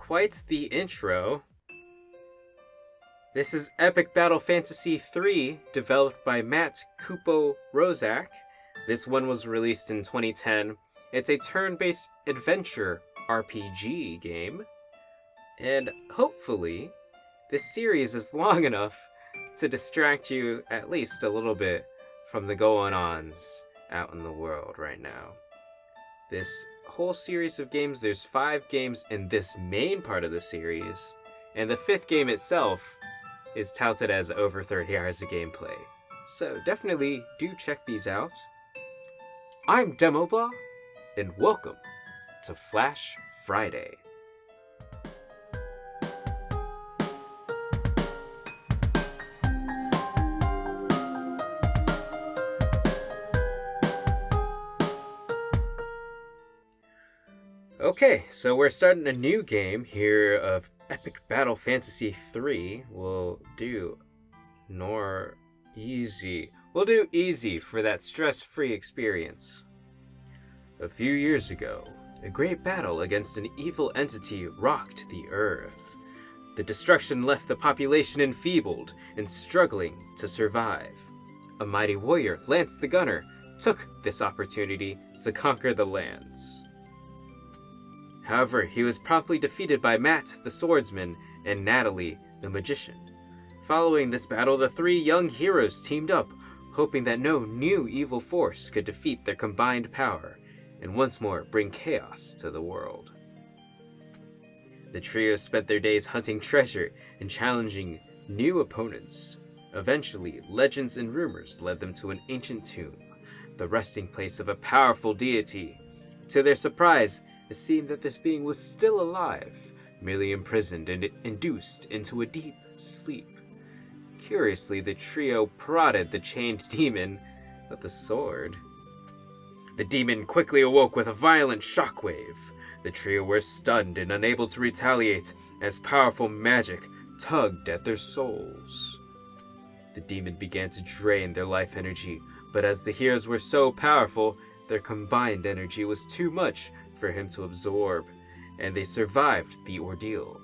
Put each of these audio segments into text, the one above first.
quite the intro. This is Epic Battle Fantasy 3, developed by Matt Kupo Roszak. This one was released in 2010. It's a turn-based adventure RPG game. And hopefully, this series is long enough to distract you at least a little bit from the going-ons out in the world right now. This whole series of games, there's 5 games in this main part of the series, and the 5th game itself is touted as over 30 hours of gameplay. So definitely do check these out. I'm Demoblah, and welcome to Flash Friday. Okay, so we're starting a new game here of Epic Battle Fantasy 3. We'll do easy. We'll do easy for that stress-free experience. A few years ago, a great battle against an evil entity rocked the earth. The destruction left the population enfeebled and struggling to survive. A mighty warrior, Lance the Gunner, took this opportunity to conquer the lands. However, he was promptly defeated by Matt the Swordsman and Natalie the Magician. Following this battle, the 3 young heroes teamed up, hoping that no new evil force could defeat their combined power and once more bring chaos to the world. The trio spent their days hunting treasure and challenging new opponents. Eventually, legends and rumors led them to an ancient tomb, the resting place of a powerful deity. To their surprise, it seemed that this being was still alive, merely imprisoned and induced into a deep sleep. Curiously, the trio prodded the chained demon with a sword. The demon quickly awoke with a violent shockwave. The trio were stunned and unable to retaliate as powerful magic tugged at their souls. The demon began to drain their life energy, but as the heroes were so powerful, their combined energy was too much for him to absorb, and they survived the ordeal.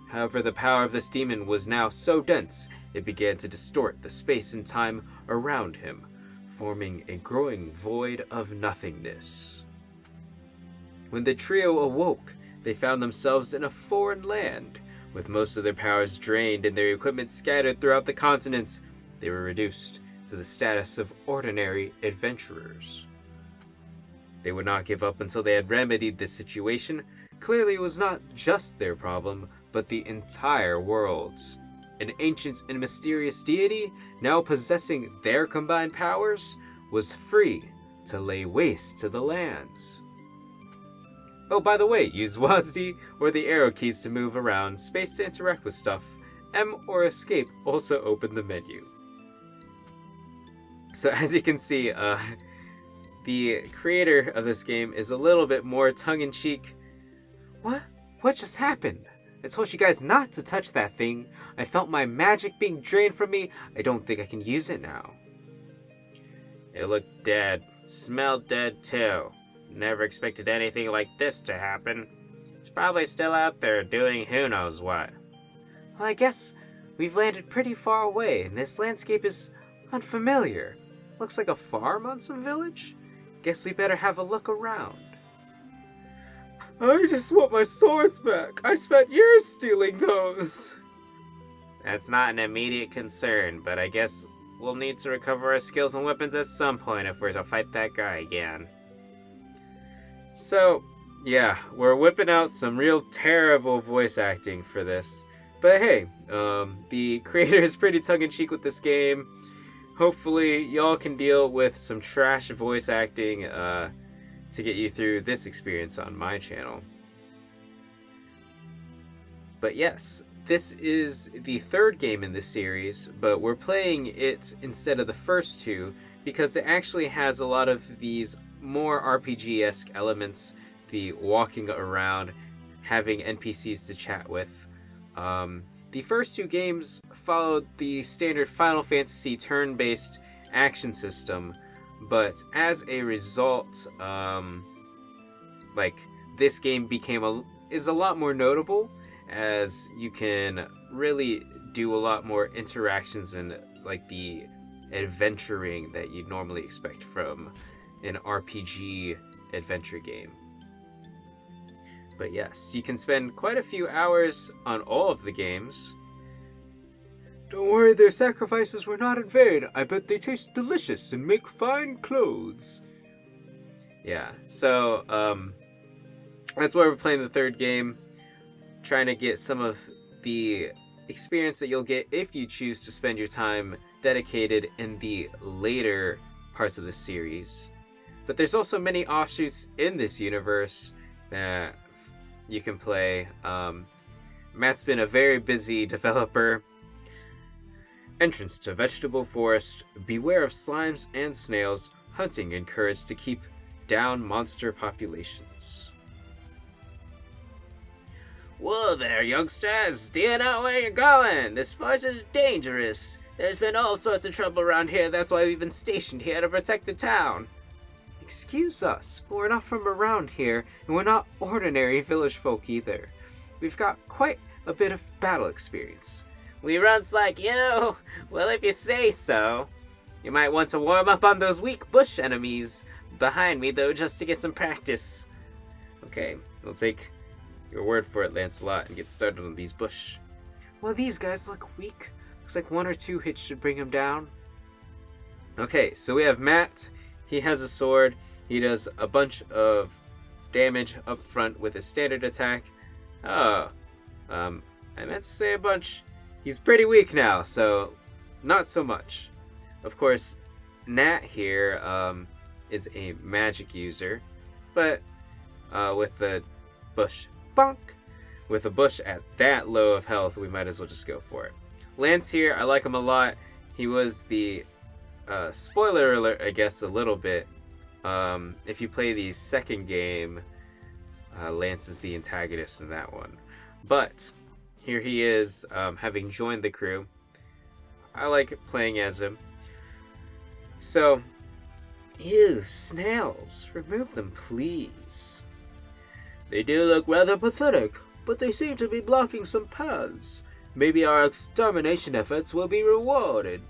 However, the power of this demon was now so dense, it began to distort the space and time around him, forming a growing void of nothingness. When the trio awoke, they found themselves in a foreign land. With most of their powers drained and their equipment scattered throughout the continent, they were reduced to the status of ordinary adventurers. They would not give up until they had remedied this situation. Clearly, it was not just their problem, but the entire world's. An ancient and mysterious deity, now possessing their combined powers, was free to lay waste to the lands. Oh, by the way, use WASD or the arrow keys to move around, space to interact with stuff. M or escape also open the menu. So as you can see, the creator of this game is a little bit more tongue-in-cheek. What? What just happened? I told you guys not to touch that thing. I felt my magic being drained from me. I don't think I can use it now. It looked dead. Smelled dead too. Never expected anything like this to happen. It's probably still out there doing who knows what. Well, I guess we've landed pretty far away, and this landscape is unfamiliar. Looks like a farm on some village? Guess we better have a look around. I just want my swords back. I spent years stealing those. That's not an immediate concern, but I guess we'll need to recover our skills and weapons at some point if we're to fight that guy again. So, yeah, we're whipping out some real terrible voice acting for this. But hey, the creator is pretty tongue-in-cheek with this game. Hopefully, y'all can deal with some trash voice acting to get you through this experience on my channel. But yes, this is the 3rd game in this series, but we're playing it instead of the first 2 because it actually has a lot of these more RPG-esque elements, the walking around, having NPCs to chat with. The first 2 games followed the standard Final Fantasy turn-based action system, but as a result, this game is a lot more notable as you can really do a lot more interactions and like the adventuring that you'd normally expect from an RPG adventure game. But yes, you can spend quite a few hours on all of the games. Don't worry, their sacrifices were not in vain. I bet they taste delicious and make fine clothes. Yeah, so that's why we're playing the third game, trying to get some of the experience that you'll get if you choose to spend your time dedicated in the later parts of the series. But there's also many offshoots in this universe that you can play. Matt's been a very busy developer. Entrance to Vegetable Forest. Beware of slimes and snails. Hunting encouraged to keep down monster populations. Whoa there, youngsters! Do you know where you're going? This forest is dangerous. There's been all sorts of trouble around here. That's why we've been stationed here to protect the town. Excuse us, but we're not from around here, and we're not ordinary village folk either. We've got quite a bit of battle experience. We runs like you? Well, if you say so. You might want to warm up on those weak bush enemies behind me, though, just to get some practice. Okay, we'll take your word for it, Lancelot, and get started on these bush. Well, these guys look weak. Looks like 1 or 2 hits should bring him down. Okay, so we have Matt. He has a sword. He does a bunch of damage up front with his standard attack. Oh, I meant to say a bunch. He's pretty weak now, so not so much. Of course, Nat here is a magic user, but with the bush bonk, with a bush at that low of health, we might as well just go for it. Lance here, I like him a lot. He was the spoiler alert, I guess, a little bit. If you play the second game, Lance is the antagonist in that one. But here he is, having joined the crew. I like playing as him. So, ew, snails. Remove them, please. They do look rather pathetic, but they seem to be blocking some paths. Maybe our extermination efforts will be rewarded.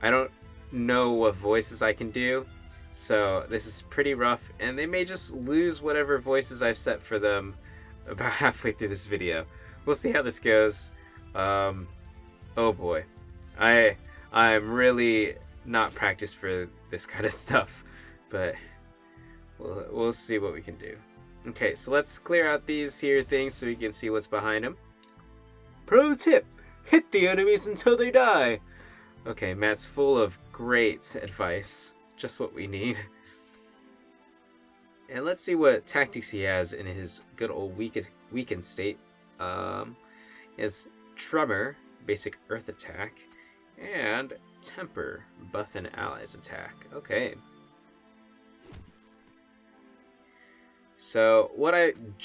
I don't know what voices I can do, so this is pretty rough, and they may just lose whatever voices I've set for them about halfway through this video. We'll see how this goes. Oh boy. I'm really not practiced for this kind of stuff, but we'll see what we can do. Okay, so let's clear out these here things so we can see what's behind them. Pro tip, hit the enemies until they die. Okay, Matt's full of great advice. Just what we need. And let's see what tactics he has in his good old weakened state. Is Tremor, basic earth attack, and Temper, buff and allies attack. Okay. So what in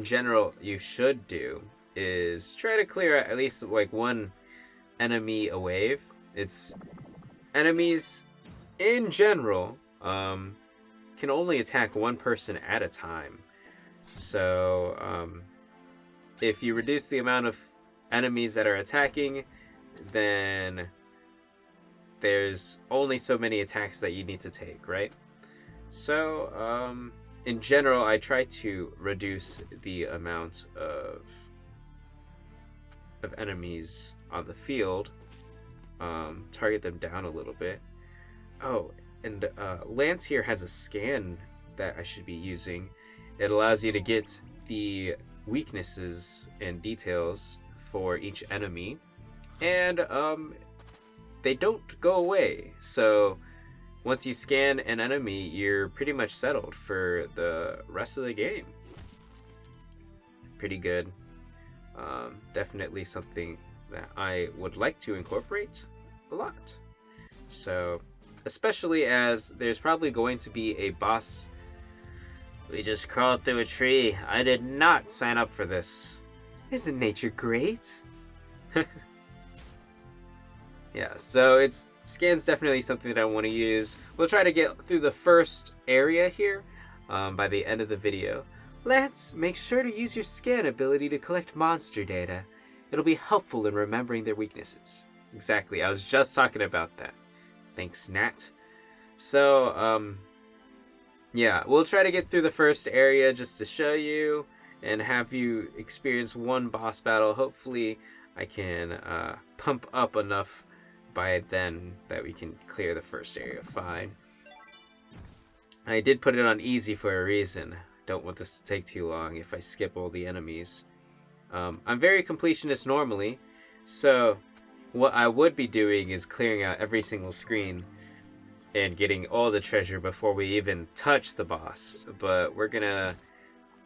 general you should do is try to clear out at least like one enemy a wave. It's enemies in general can only attack one person at a time. So if you reduce the amount of enemies that are attacking, then there's only so many attacks that you need to take, right? So in general, I try to reduce the amount of enemies on the field, target them down a little bit. Oh, and Lance here has a scan that I should be using. It allows you to get the weaknesses and details for each enemy, and they don't go away. So once you scan an enemy, you're pretty much settled for the rest of the game. Pretty good. Definitely something that I would like to incorporate a lot. So, especially as there's probably going to be a boss. We just crawled through a tree. I did not sign up for this. Isn't nature great? Yeah, so scan's definitely something that I want to use. We'll try to get through the first area here by the end of the video. Lance, make sure to use your scan ability to collect monster data. It'll be helpful in remembering their weaknesses. Exactly, I was just talking about that. Thanks, Nat. So, yeah, we'll try to get through the first area just to show you and have you experience one boss battle. Hopefully, I can pump up enough by then that we can clear the first area fine. I did put it on easy for a reason. Don't want this to take too long if I skip all the enemies. I'm very completionist normally, so what I would be doing is clearing out every single screen and getting all the treasure before we even touch the boss. But we're gonna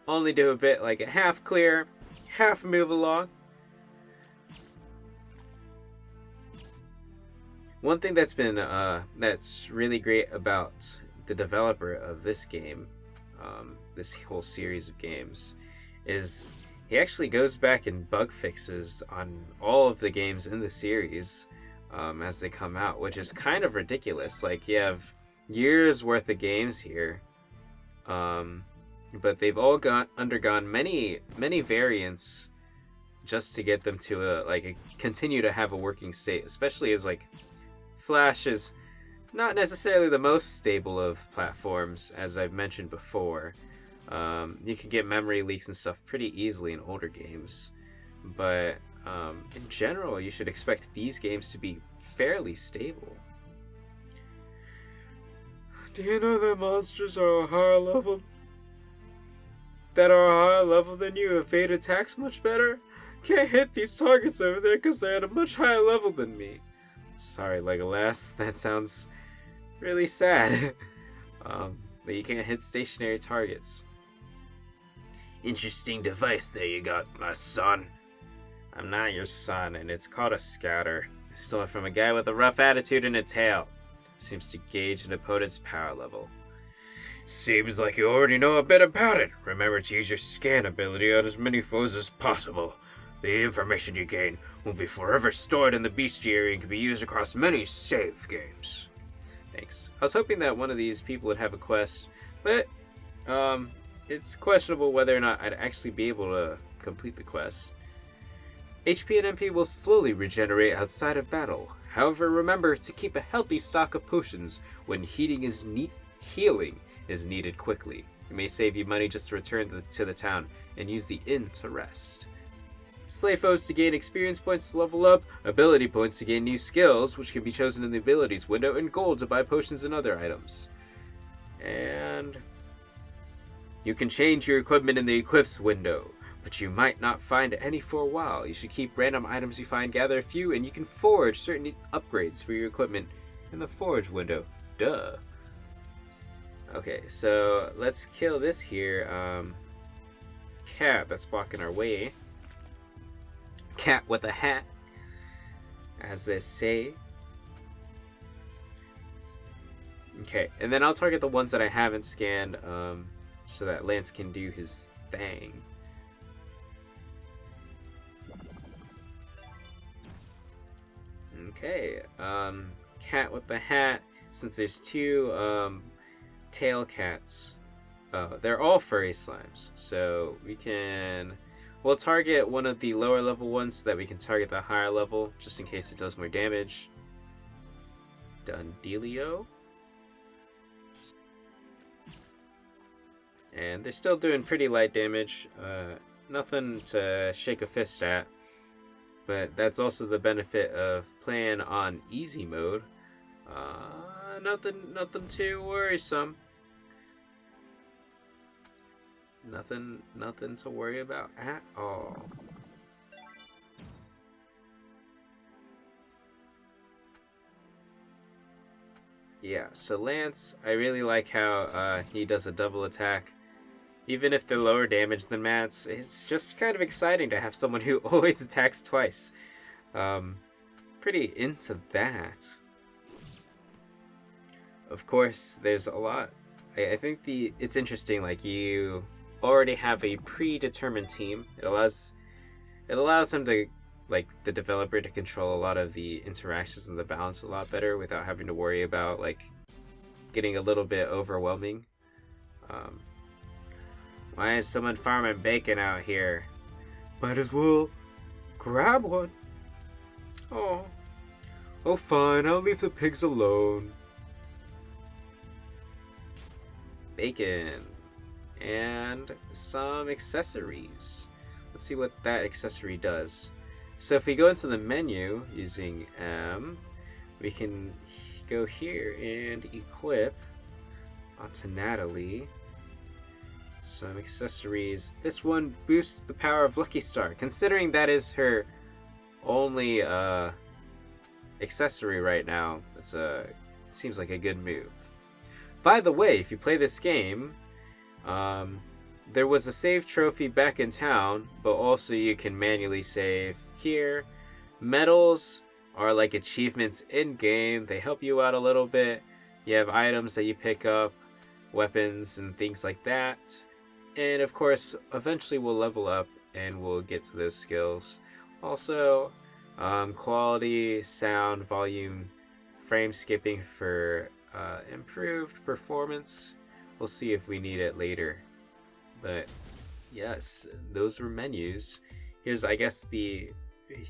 only do a bit, like a half clear, half move along. One thing that's been that's really great about the developer of this game, this whole series of games, is he actually goes back and bug fixes on all of the games in the series as they come out, which is kind of ridiculous. Like, you have years worth of games here, but they've all undergone many variants just to get them to continue to have a working state, especially as like Flash is not necessarily the most stable of platforms, as I've mentioned before. You can get memory leaks and stuff pretty easily in older games, but in general, you should expect these games to be fairly stable. Do you know that monsters are a higher level than you evade attacks much better? Can't hit these targets over there because they're at a much higher level than me. Sorry, Legolas, that sounds really sad. But you can't hit stationary targets. Interesting device there you got, my son. I'm not your son, and it's called a scouter. I stole it from a guy with a rough attitude and a tail. Seems to gauge an opponent's power level. Seems like you already know a bit about it. Remember to use your scan ability on as many foes as possible. The information you gain will be forever stored in the bestiary and can be used across many save games. Thanks. I was hoping that one of these people would have a quest, but it's questionable whether or not I'd actually be able to complete the quest. HP and MP will slowly regenerate outside of battle. However, remember to keep a healthy stock of potions when healing is needed quickly. It may save you money just to return to the town and use the inn to rest. Slay foes to gain experience points to level up, ability points to gain new skills, which can be chosen in the abilities window, and gold to buy potions and other items. And you can change your equipment in the equips window, but you might not find any for a while. You should keep random items you find, gather a few, and you can forge certain upgrades for your equipment in the forge window. Duh. Okay, so let's kill this here cat that's blocking our way. Cat with a hat, as they say. Okay, and then I'll target the ones that I haven't scanned, so that Lance can do his thing. Okay, cat with the hat. Since there's two tail cats, they're all furry slimes, so we'll target one of the lower level ones so that we can target the higher level, just in case it does more damage. Done dealio. And they're still doing pretty light damage. Nothing to shake a fist at. But that's also the benefit of playing on easy mode. Nothing too worrisome. Nothing to worry about at all. Yeah, so Lance, I really like how he does a double attack. Even if they're lower damage than Matt's, it's just kind of exciting to have someone who always attacks twice. Pretty into that. Of course, there's a lot. I think it's interesting, like, you already have a predetermined team. It allows him to, like, the developer to control a lot of the interactions and the balance a lot better without having to worry about, like, getting a little bit overwhelming. Why is someone farming bacon out here? Might as well grab one. Oh. Oh, fine. I'll leave the pigs alone. Bacon. And some accessories. Let's see what that accessory does. So if we go into the menu using M, we can go here and equip onto Natalie some accessories. This one boosts the power of Lucky Star. Considering that is her only accessory right now, it seems like a good move. By the way, if you play this game, there was a save trophy back in town, but also you can manually save here. Medals are like achievements in game. They help you out a little bit. You have items that you pick up, weapons and things like that. And of course, eventually we'll level up and we'll get to those skills. Also, quality, sound, volume, frame skipping for improved performance. We'll see if we need it later. But yes, those were menus. Here's, I guess, the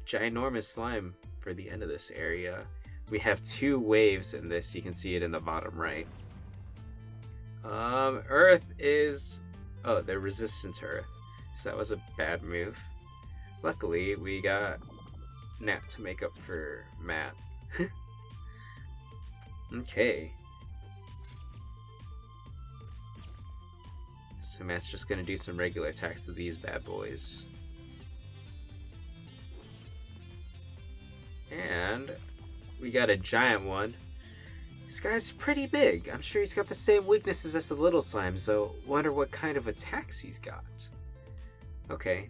ginormous slime for the end of this area. We have 2 waves in this. You can see it in the bottom right. Earth is... Oh, they're resistant to Earth. So that was a bad move. Luckily, we got Nat to make up for Matt. Okay. So Matt's just gonna do some regular attacks to these bad boys. And we got a giant one. This guy's pretty big. I'm sure he's got the same weaknesses as the little slimes, so wonder what kind of attacks he's got. Okay.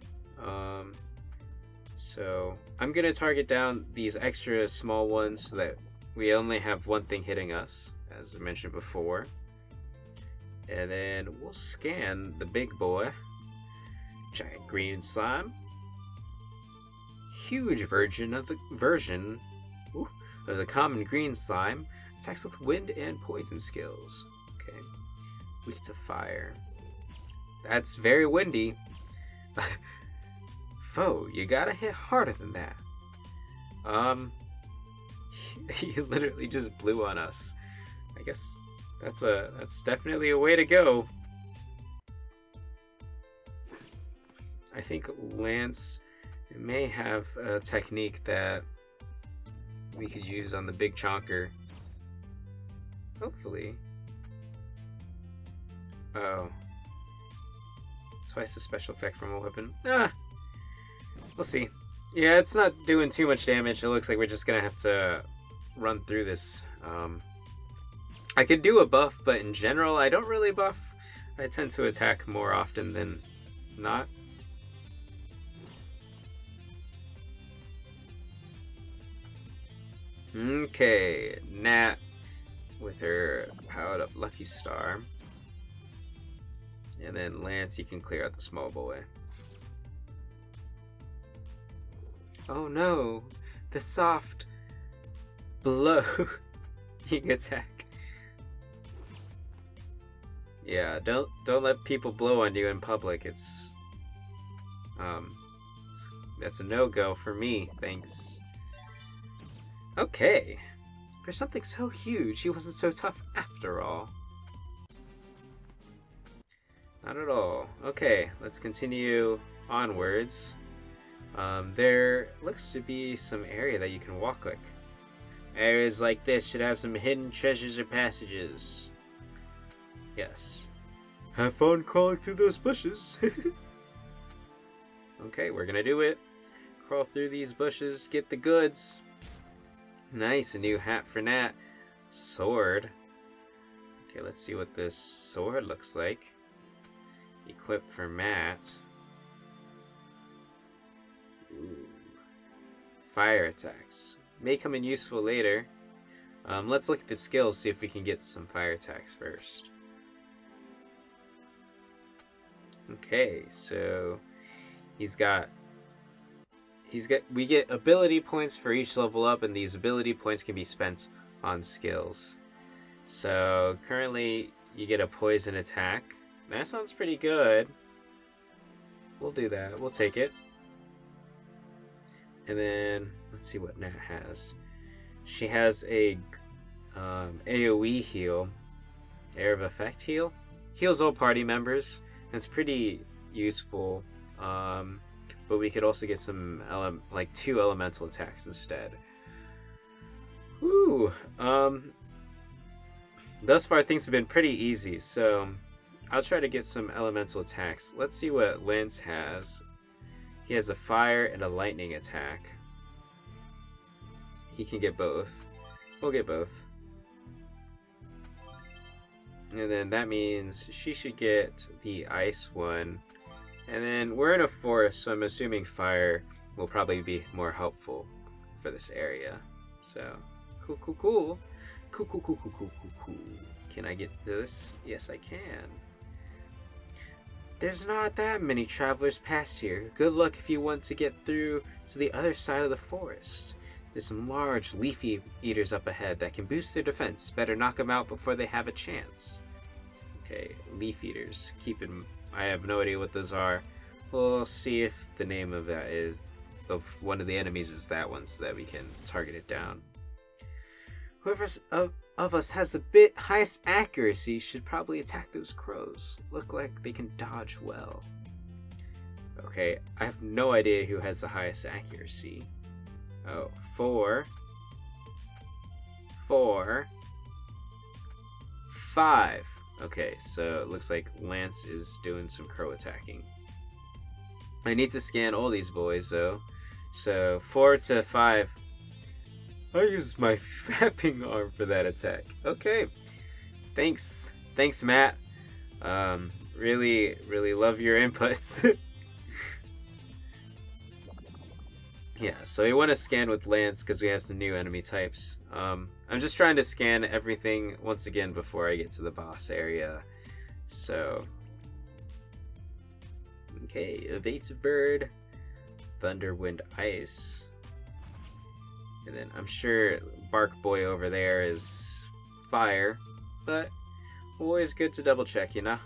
So I'm gonna target down these extra small ones so that we only have one thing hitting us, as I mentioned before. And then we'll scan the big boy. Giant green slime. Huge version of the common green slime. Attacks with wind and poison skills. Okay. Weak to fire. That's very windy. Foe, you gotta hit harder than that. He literally just blew on us. I guess that's definitely a way to go. I think Lance may have a technique that we could use on the big chonker. Hopefully. Oh. Twice the special effect from a weapon. We'll see. Yeah, it's not doing too much damage. It looks like we're just gonna have to run through this. I could do a buff, but in general, I don't really buff. I tend to attack more often than not. Okay, Nat with her powered up Lucky Star. And then Lance, you can clear out the small boy. Oh no, the soft blow attack. Yeah, don't let people blow on you in public. That's a no-go for me, thanks. Okay. For something so huge, he wasn't so tough after all. Not at all. Okay, let's continue onwards. There looks to be some area that you can walk like. Areas like this should have some hidden treasures or passages. Yes. Have fun crawling through those bushes. Okay, we're gonna do it. Crawl through these bushes, get the goods. Nice, a new hat for Nat. Sword. Okay, let's see what this sword looks like. Equipped for Matt. Ooh. Fire attacks. May come in useful later. Let's look at the skills, see if we can get some fire attacks first. Okay, so we get ability points for each level up, and these ability points can be spent on skills. So currently you get a poison attack. That sounds pretty good. we'll do that. We'll take it. And then let's see what Nat has. She has a AoE heal, Air of Effect heal. Heals all party members. That's pretty useful. But we could also get some like 2 elemental attacks instead. Woo! Thus far things have been pretty easy, so I'll try to get some elemental attacks. Let's see what Lance has. He has a fire and a lightning attack. He can get both. We'll get both. And then that means she should get the ice one. And then we're in a forest, so I'm assuming fire will probably be more helpful for this area. So, cool, cool, cool. Cool, cool, cool, cool, cool, cool, cool. Can I get this? Yes, I can. There's not that many travelers past here. Good luck if you want to get through to the other side of the forest. There's some large leafy eaters up ahead that can boost their defense. Better knock them out before they have a chance. Okay, leaf eaters. I have no idea what those are. We'll see if the name of that is of one of the enemies is that one, so that we can target it down. Whoever of us has the highest accuracy should probably attack those crows. Look like they can dodge well. Okay, I have no idea who has the highest accuracy. Oh, 4, 5. Okay, so it looks like Lance is doing some crow attacking. I need to scan all these boys though. So 4 to 5. I used my fapping arm for that attack. Okay. Thanks, Matt. Really love your inputs. Yeah, so we want to scan with Lance because we have some new enemy types. I'm just trying to scan everything once again before I get to the boss area. So, okay, Evasive Bird, Thunder, Wind, Ice. And then I'm sure Bark Boy over there is Fire, but always good to double check, you know?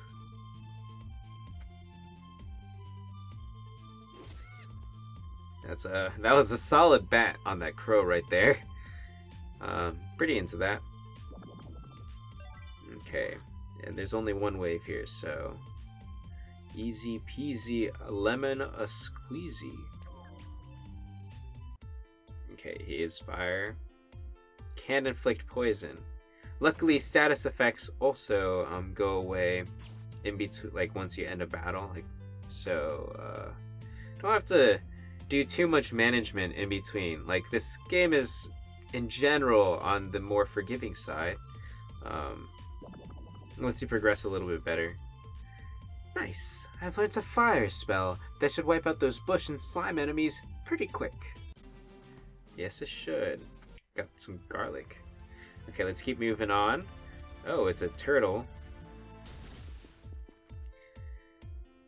That was a solid bat on that crow right there. Pretty into that. Okay, and there's only one wave here, so easy peasy lemon a squeezy. Okay, he is fire. Can inflict poison. Luckily, status effects also go away in between, like once you end a battle. Like, so don't have to do too much management in between. Like, this game is in general on the more forgiving side. Once you progress a little bit better. Nice. I've learned a fire spell that should wipe out those bush and slime enemies pretty quick. Yes, it should. Got some garlic. Okay, let's keep moving on. Oh, it's a turtle.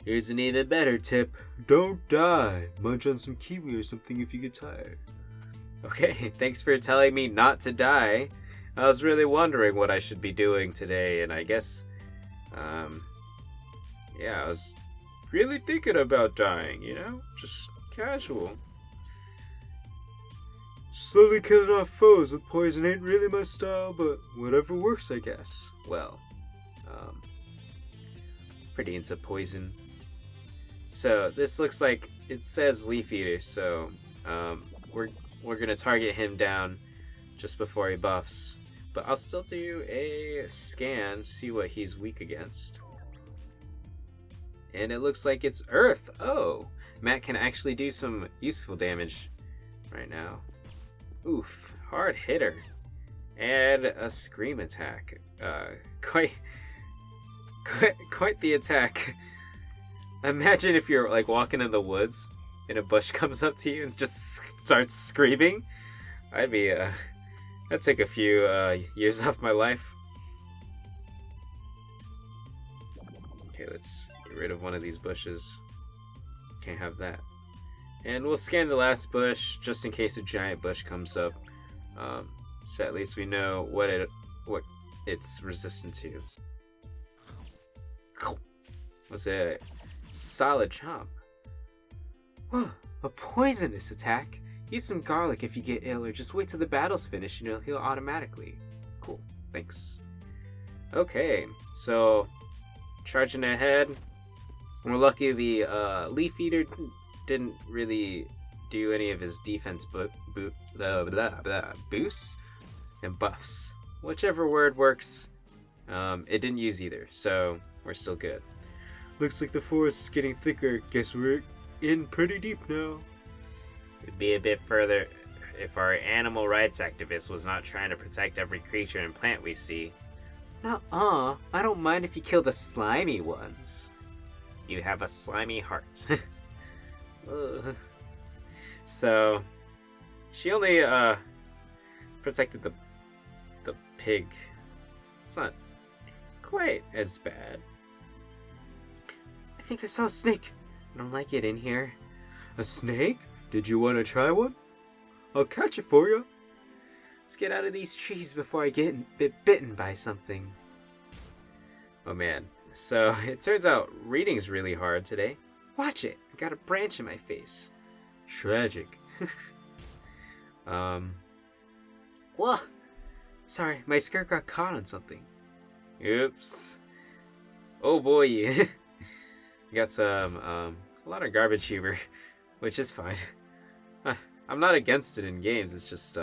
Here's an even better tip. Don't die. Munch on some kiwi or something if you get tired. Okay, thanks for telling me not to die. I was really wondering what I should be doing today, and I guess, yeah, I was really thinking about dying, you know? Just casual. Slowly killing off foes with poison ain't really my style, but whatever works, I guess. Well, pretty into poison. So this looks like it says Leaf Eater, so we're gonna target him down just before he buffs. But I'll still do a scan, see what he's weak against. And it looks like it's Earth. Oh, Matt can actually do some useful damage right now. Oof, hard hitter. And a scream attack. Quite the attack. Imagine if you're like walking in the woods and a bush comes up to you and just starts screaming. That'd take a few years off my life. Okay, let's get rid of one of these bushes. Can't have that. And we'll scan the last bush just in case a giant bush comes up. So at least we know what it's resistant to. That's a solid chomp. Whoa, a poisonous attack? Use some garlic if you get ill, or just wait till the battle's finished and it'll heal automatically. Cool, thanks. Okay, so charging ahead. We're lucky the Leaf Eater didn't really do any of his defense boosts and buffs. Whichever word works, it didn't use either, so we're still good. Looks like the forest is getting thicker. Guess we're in pretty deep now. It'd be a bit further if our animal rights activist was not trying to protect every creature and plant we see. Nuh-uh, I don't mind if you kill the slimy ones. You have a slimy heart. So, she only protected the pig. It's not quite as bad. I think I saw a snake. I don't like it in here. A snake? Did you want to try one? I'll catch it for you. Let's get out of these trees before I get bitten by something. Oh man. So, it turns out reading's really hard today. Watch it. I got a branch in my face. Tragic. Whoa. Sorry, my skirt got caught on something. Oops. Oh boy. You got some, a lot of garbage humor, which is fine. I'm not against it in games, it's just,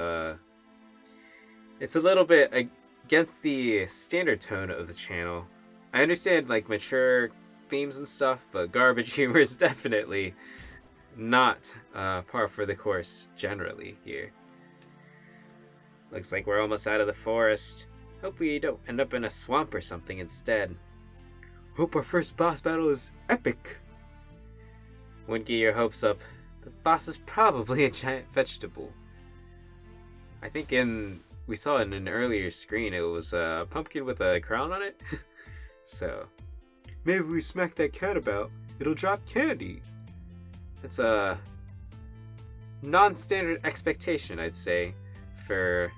it's a little bit against the standard tone of the channel. I understand, like, mature themes and stuff, but garbage humor is definitely not par for the course generally here. Looks like we're almost out of the forest. Hope we don't end up in a swamp or something instead. Hope our first boss battle is epic. Wouldn't get your hopes up. The boss is probably a giant vegetable. I think we saw in an earlier screen it was a pumpkin with a crown on it. So, maybe we smack that cat about, it'll drop candy. That's a non-standard expectation, I'd say, for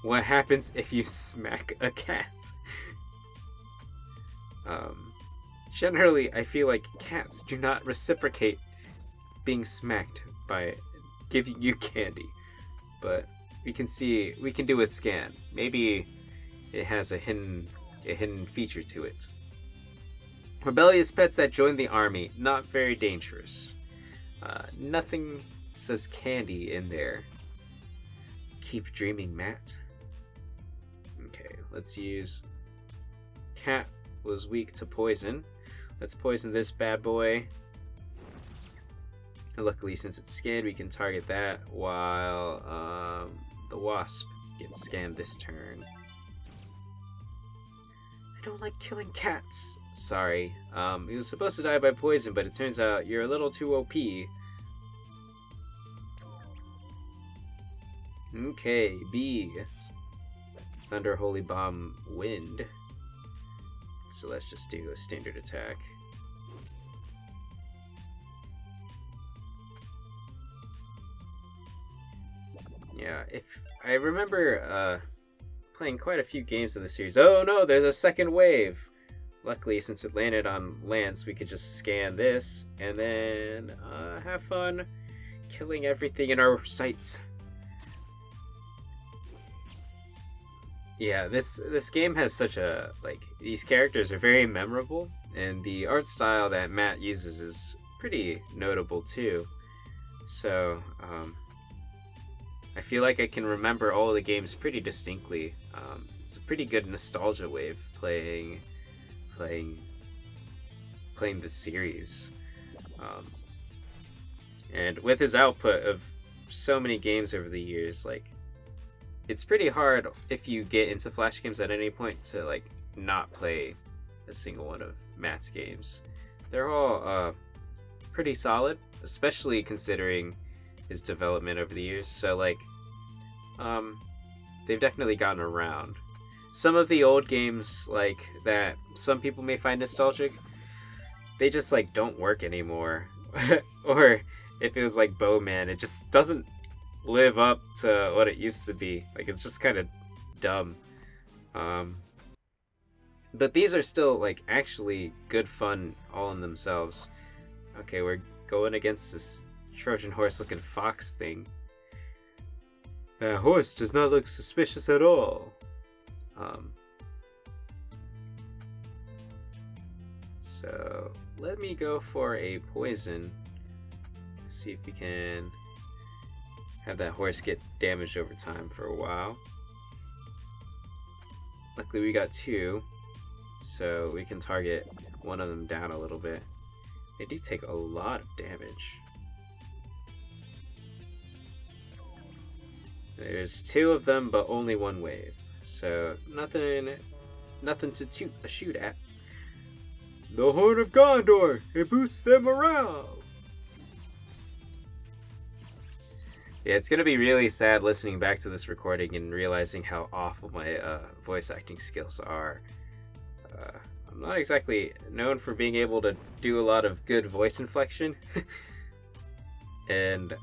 what happens if you smack a cat. Generally, I feel like cats do not reciprocate being smacked by giving you candy. But we can do a scan. Maybe it has a hidden feature to it. Rebellious pets that join the army, not very dangerous. Nothing says candy in there. Keep dreaming, Matt. Okay, let's use... Cat was weak to poison. Let's poison this bad boy. And luckily, since it's scanned, we can target that while the wasp gets scanned this turn. I don't like killing cats. Sorry. He was supposed to die by poison, but it turns out you're a little too OP. Okay, B. Thunder, Holy Bomb, Wind. So let's just do a standard attack. Yeah, if I remember playing quite a few games in the series. Oh no, there's a second wave! Luckily, since it landed on Lance, we could just scan this and then have fun killing everything in our sight. Yeah, this game has such a, like, these characters are very memorable, and the art style that Matt uses is pretty notable too. So, I feel like I can remember all the games pretty distinctly. It's a pretty good nostalgia wave playing this series. And with his output of so many games over the years, like, it's pretty hard if you get into Flash games at any point to, like, not play a single one of Matt's games. They're all pretty solid, especially considering his development over the years. So, like, they've definitely gotten around. Some of the old games, like, that some people may find nostalgic, they just, like, don't work anymore. Or if it was like Bowman, it just doesn't live up to what it used to be. Like, it's just kind of dumb. But these are still, like, actually good fun all in themselves. Okay, we're going against this Trojan horse looking fox thing. That horse does not look suspicious at all. So let me go for a poison. See if we can have that horse get damaged over time for a while. Luckily we got 2, so we can target one of them down a little bit. They do take a lot of damage. There's 2 of them, but only 1 wave, so nothing to shoot at. The Horn of Gondor! It boosts their morale! Yeah, it's gonna be really sad listening back to this recording and realizing how awful my voice acting skills are. I'm not exactly known for being able to do a lot of good voice inflection. And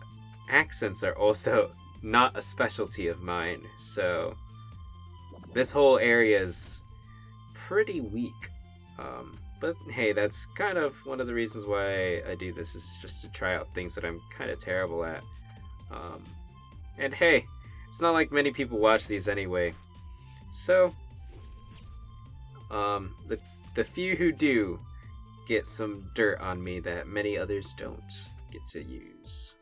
accents are also not a specialty of mine, so this whole area is pretty weak. But hey, that's kind of one of the reasons why I do this, is just to try out things that I'm kind of terrible at. And hey, it's not like many people watch these anyway. So, the few who do get some dirt on me that many others don't get to use.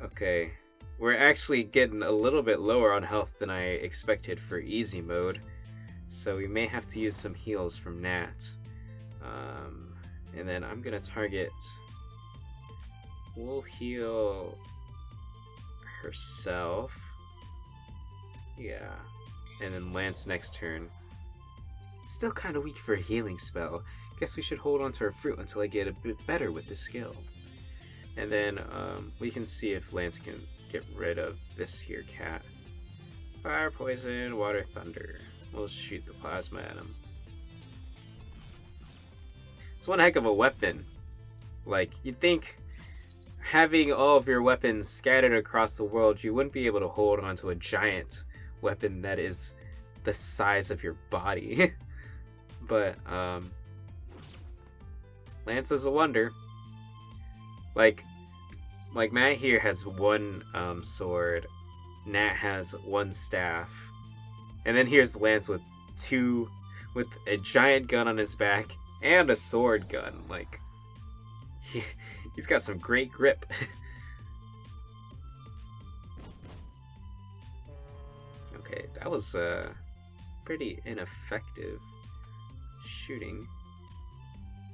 Okay. We're actually getting a little bit lower on health than I expected for easy mode. So we may have to use some heals from Nat. And then I'm gonna target... We'll heal herself. Yeah. And then Lance next turn. It's still kind of weak for a healing spell. Guess we should hold on to our fruit until I get a bit better with the skill. And then we can see if Lance can get rid of this here cat. Fire, poison, water, thunder. We'll shoot the plasma at him. It's one heck of a weapon. Like, you'd think having all of your weapons scattered across the world, you wouldn't be able to hold onto a giant weapon that is the size of your body. But Lance is a wonder. Like Matt here has 1 sword, Nat has 1 staff, and then here's Lance with a giant gun on his back and a sword gun. Like, he's got some great grip. Okay, that was pretty ineffective shooting.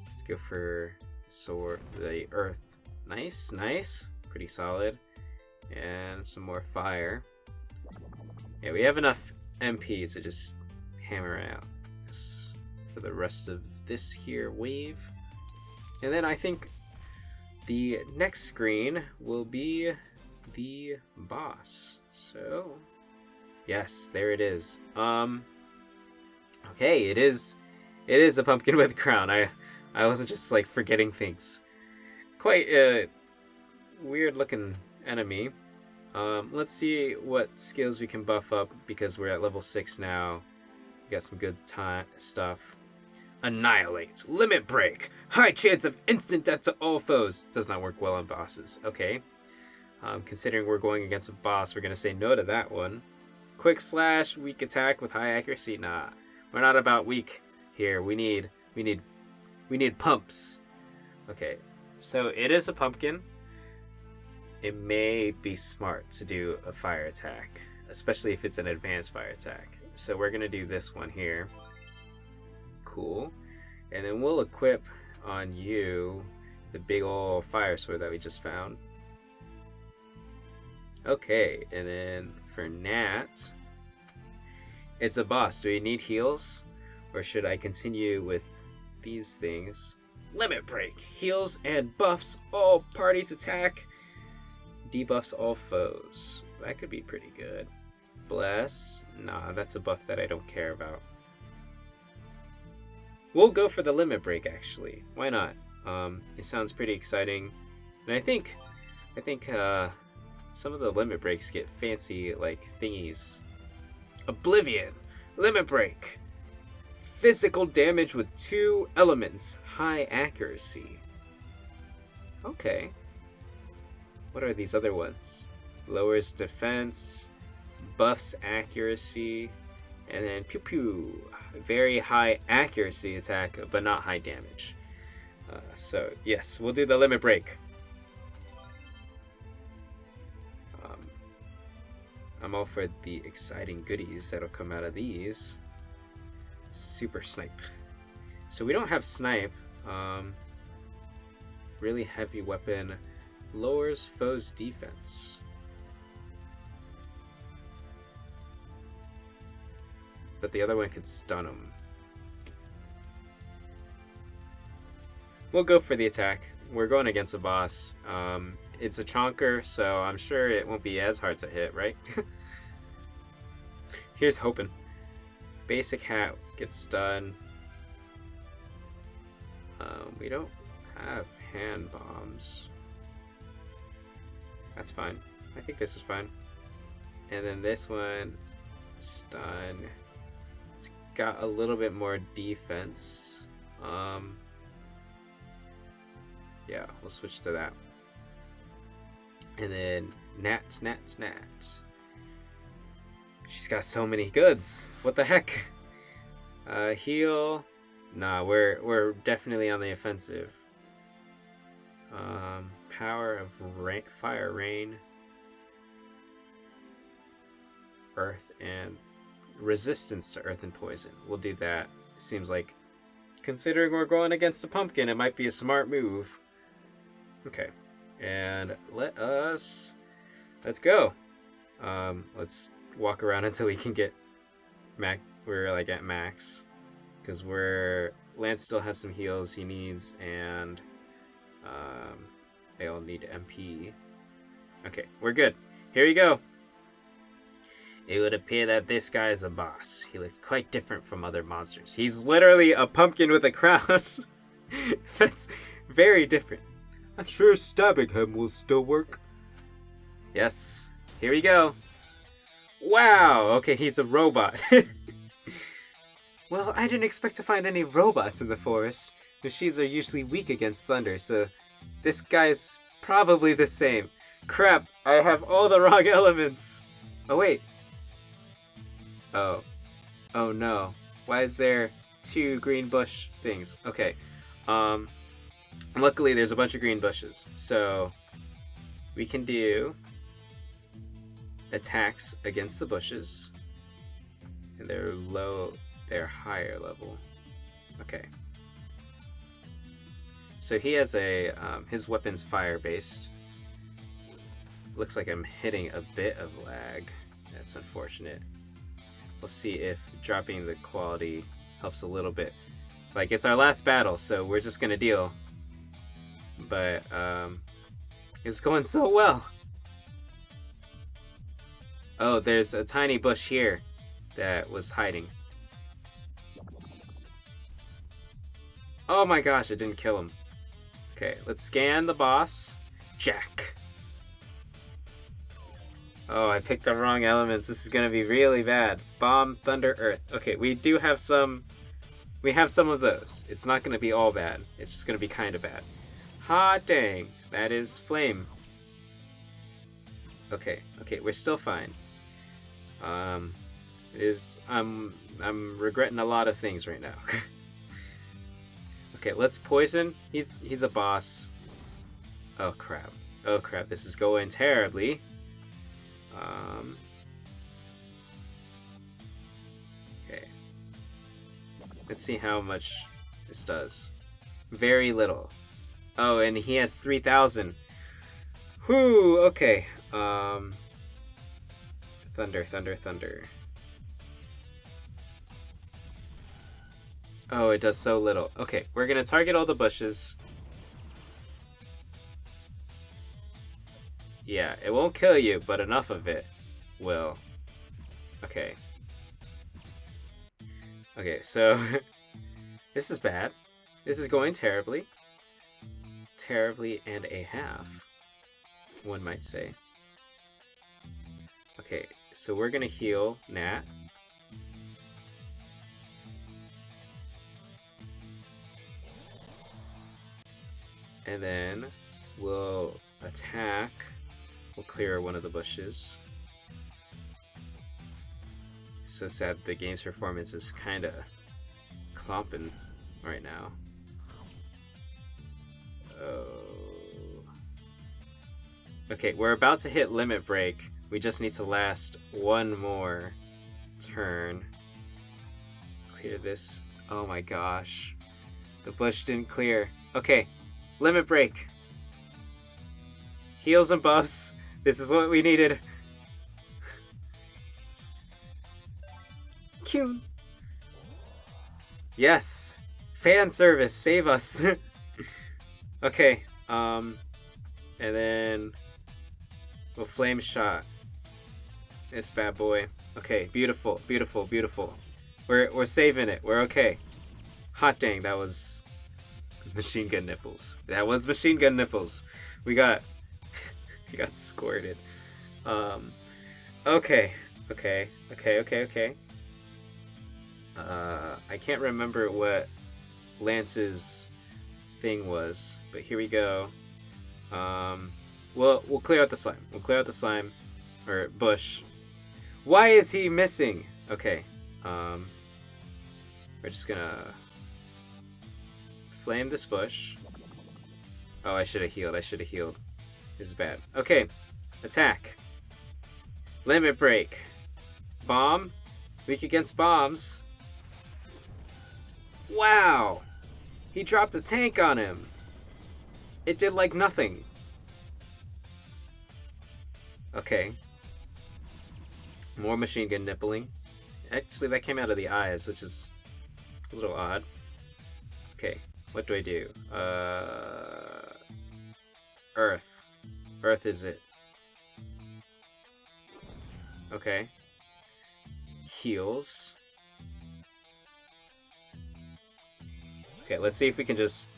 Let's go for sword, the earth. Nice, nice, pretty solid. And some more fire. Yeah, we have enough MP to just hammer out this for the rest of this here wave. And then I think the next screen will be the boss. So, yes, there it is. Okay, it is a pumpkin with a crown. I wasn't just like forgetting things. Quite a weird looking enemy. Let's see what skills we can buff up, because we're at level 6 now. We got some good stuff. Annihilate, limit break, high chance of instant death to all foes. Does not work well on bosses. Okay. Considering we're going against a boss, we're gonna say no to that one. Quick slash, weak attack with high accuracy. Nah, we're not about weak here. We need pumps. Okay, so it is a pumpkin. It may be smart to do a fire attack, especially if it's an advanced fire attack. So we're gonna do this one here. Cool. And then we'll equip on you the big ol' fire sword that we just found. Okay, and then for Nat, it's a boss. Do we need heals? Or should I continue with these things? Limit break. Heals and buffs all parties attack. Debuffs all foes. That could be pretty good. Bless. Nah, that's a buff that I don't care about. We'll go for the limit break, actually. Why not? It sounds pretty exciting. And I think some of the limit breaks get fancy, like, thingies. Oblivion. Limit break. Physical damage with 2 elements. High accuracy. Okay. What are these other ones? Lowers defense, buffs accuracy, and then pew pew. Very high accuracy attack, but not high damage. So yes, we'll do the limit break. I'm all for the exciting goodies that'll come out of these. Super snipe. So we don't have snipe. Really heavy weapon. Lowers foe's defense. But the other one could stun him. We'll go for the attack. We're going against a boss. It's a chonker, so I'm sure it won't be as hard to hit, right? Here's hoping. Basic hat gets stun. We don't have hand bombs. That's fine. I think this is fine. And then this one, stun. It's got a little bit more defense. Yeah, we'll switch to that. And then Nat. She's got so many goods. What the heck? Heal. Nah, we're definitely on the offensive. Power of fire, rain, earth, and resistance to earth and poison. We'll do that. Seems like, considering we're going against a pumpkin, it might be a smart move. Okay, and let's go. Let's walk around until we can get we're like at max, because Lance still has some heals he needs, and they all need MP. Okay, we're good. Here we go. It would appear that this guy is the boss. He looks quite different from other monsters. He's literally a pumpkin with a crown. That's very different. I'm sure stabbing him will still work. Yes. Here we go. Wow. Okay, he's a robot. Well, I didn't expect to find any robots in the forest. Machines are usually weak against thunder, so this guy's probably the same. Crap, I have all the wrong elements. Oh, wait. Oh. Oh, no. Why is there 2 green bush things? Okay. Luckily, there's a bunch of green bushes. So, we can do attacks against the bushes. And they're higher level. Okay. So he has his weapon's fire-based. Looks like I'm hitting a bit of lag. That's unfortunate. We'll see if dropping the quality helps a little bit. Like, it's our last battle, so we're just gonna deal. But, it's going so well. Oh, there's a tiny bush here that was hiding. Oh my gosh, it didn't kill him. Okay, let's scan the boss. Jack. Oh, I picked the wrong elements. This is gonna be really bad. Bomb, thunder, earth. Okay, we have some of those. It's not gonna be all bad. It's just gonna be kind of bad. Hot dang, that is flame. Okay, we're still fine. I'm regretting a lot of things right now. Okay, let's poison. He's a boss. Oh crap. This is going terribly. Okay. Let's see how much this does. Very little. Oh, and he has 3,000. Whew, okay. Thunder. Oh, it does so little. Okay, we're gonna target all the bushes. Yeah, it won't kill you, but enough of it will. Okay. Okay, so this is bad. This is going terribly. Terribly and a half, one might say. Okay, so we're gonna heal Nat. And then will attack. We'll clear one of the bushes. So sad the game's performance is kind of clomping right now. Oh. Okay, we're about to hit limit break. We just need to last one more turn. Clear this. Oh my gosh. The bush didn't clear. Okay, limit break. Heals and buffs. This is what we needed. Cute. Yes. Fan service, save us. Okay, and then we'll flame shot this bad boy. Okay, beautiful, beautiful, beautiful. We're saving it. We're okay. Hot dang, that was machine gun nipples. That was machine gun nipples. We got we got squirted. Okay. I can't remember what Lance's thing was, but here we go. We'll clear out the slime. We'll clear out the slime or bush. Why is he missing? Okay. We're just gonna flame this bush. Oh, I should have healed. I should have healed. This is bad. Okay. Attack. Limit break. Bomb. Weak against bombs. Wow. He dropped a tank on him. It did like nothing. Okay. More machine gun nippling. Actually, that came out of the eyes, which is a little odd. Okay, what do I do? Earth. Earth is it. Okay. Heals. Okay, let's see if we can just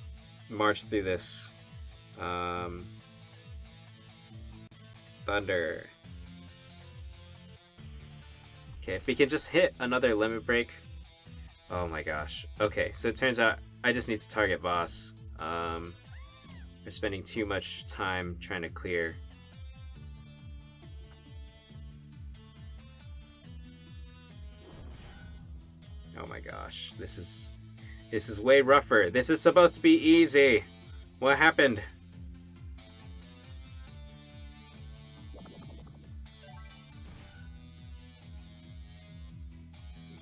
march through this. Thunder. Okay, if we can just hit another limit break. Oh my gosh. Okay, so it turns out I just need to target boss. We're spending too much time trying to clear. Oh my gosh, this is way rougher. This is supposed to be easy. What happened?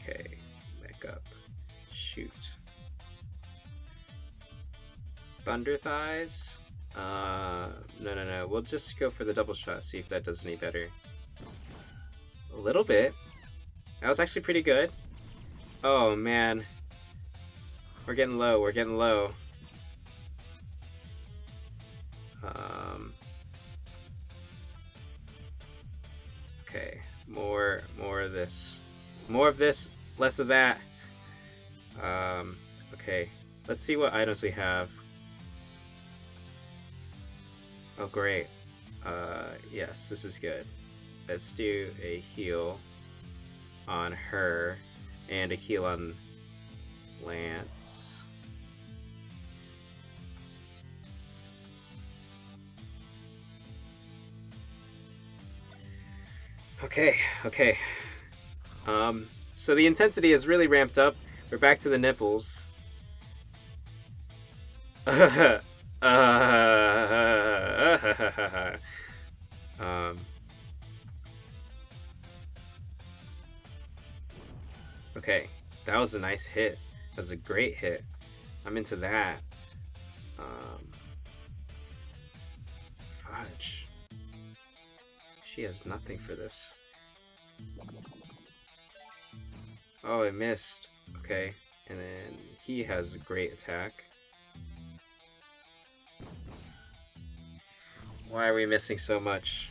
Okay, back up. Shoot. Thunder thighs? No. We'll just go for the double shot, see if that does any better. A little bit. That was actually pretty good. Oh man. We're getting low, we're getting low. Okay, more of this. More of this, less of that. Okay, let's see what items we have. Oh great. Yes, this is good. Let's do a heal on her and a heal on Lance. Okay. So the intensity is really ramped up. We're back to the nipples. Okay, that was a nice hit. That was a great hit. I'm into that. Fudge. She has nothing for this. Oh, I missed. Okay, and then he has a great attack. Why are we missing so much?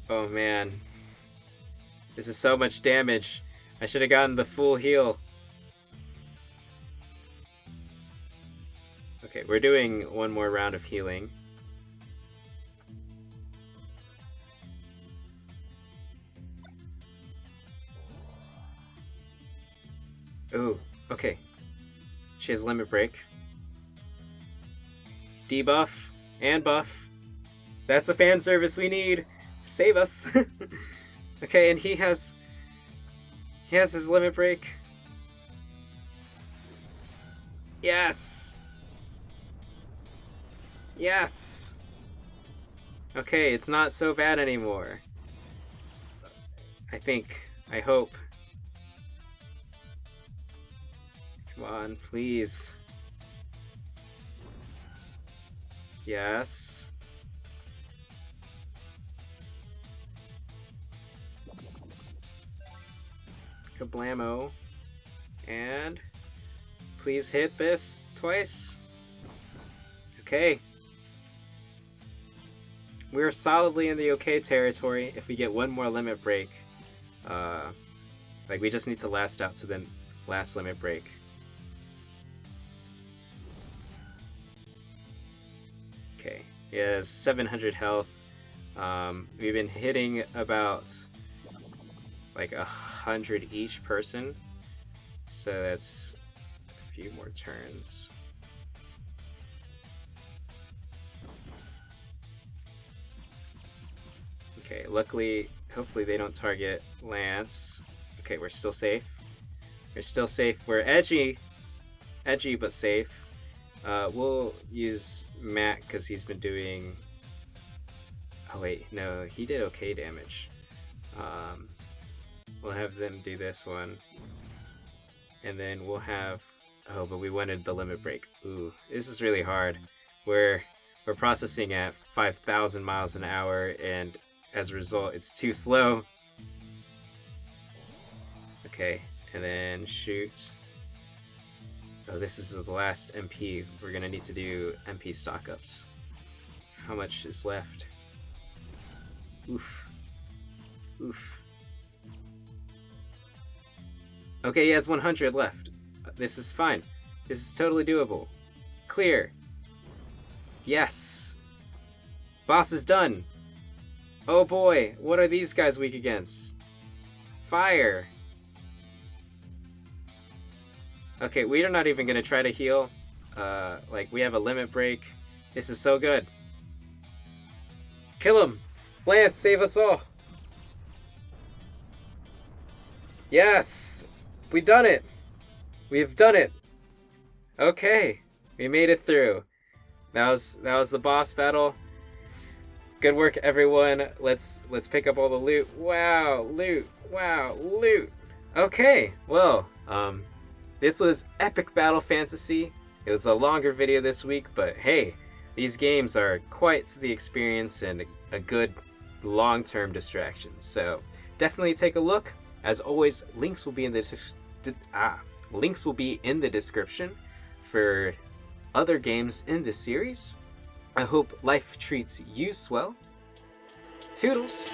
Oh man. This is so much damage. I should have gotten the full heal. Okay, we're doing one more round of healing. Ooh, okay. She has limit break. Debuff. And buff. That's a fan service we need. Save us. Okay, and he has his limit break. Yes. Yes. Okay, it's not so bad anymore. I hope. Come on, please. Yes. Kablamo. And please hit this twice. Okay. We're solidly in the okay territory if we get one more limit break. Like, we just need to last out to the last limit break. Okay, he has 700 health. We've been hitting about like 100 each person, so that's a few more turns. Okay, luckily, hopefully they don't target Lance. Okay, we're still safe. We're still safe. We're edgy but safe. We'll use Matt because he's been doing... Oh wait, no, he did okay damage. We'll have them do this one. And then we'll have... Oh, but we wanted the limit break. Ooh, this is really hard. We're processing at 5,000 miles an hour, and as a result, it's too slow. Okay, and then shoot. Oh, this is his last MP. We're gonna need to do MP stock-ups. How much is left? Oof. Oof. Okay, he has 100 left. This is fine. This is totally doable. Clear. Yes. Boss is done. Oh boy, what are these guys weak against? Fire. Okay, we are not even gonna try to heal. Like, we have a limit break. This is so good. Kill him! Lance, save us all! Yes! We done it! We've done it! Okay, we made it through. That was the boss battle. Good work, everyone. Let's pick up all the loot. Wow, loot! Wow, loot! Okay, well, this was Epic Battle Fantasy. It was a longer video this week, but hey, these games are quite the experience and a good long-term distraction. So definitely take a look. As always, links will be in the description for other games in this series. I hope life treats you swell. Toodles!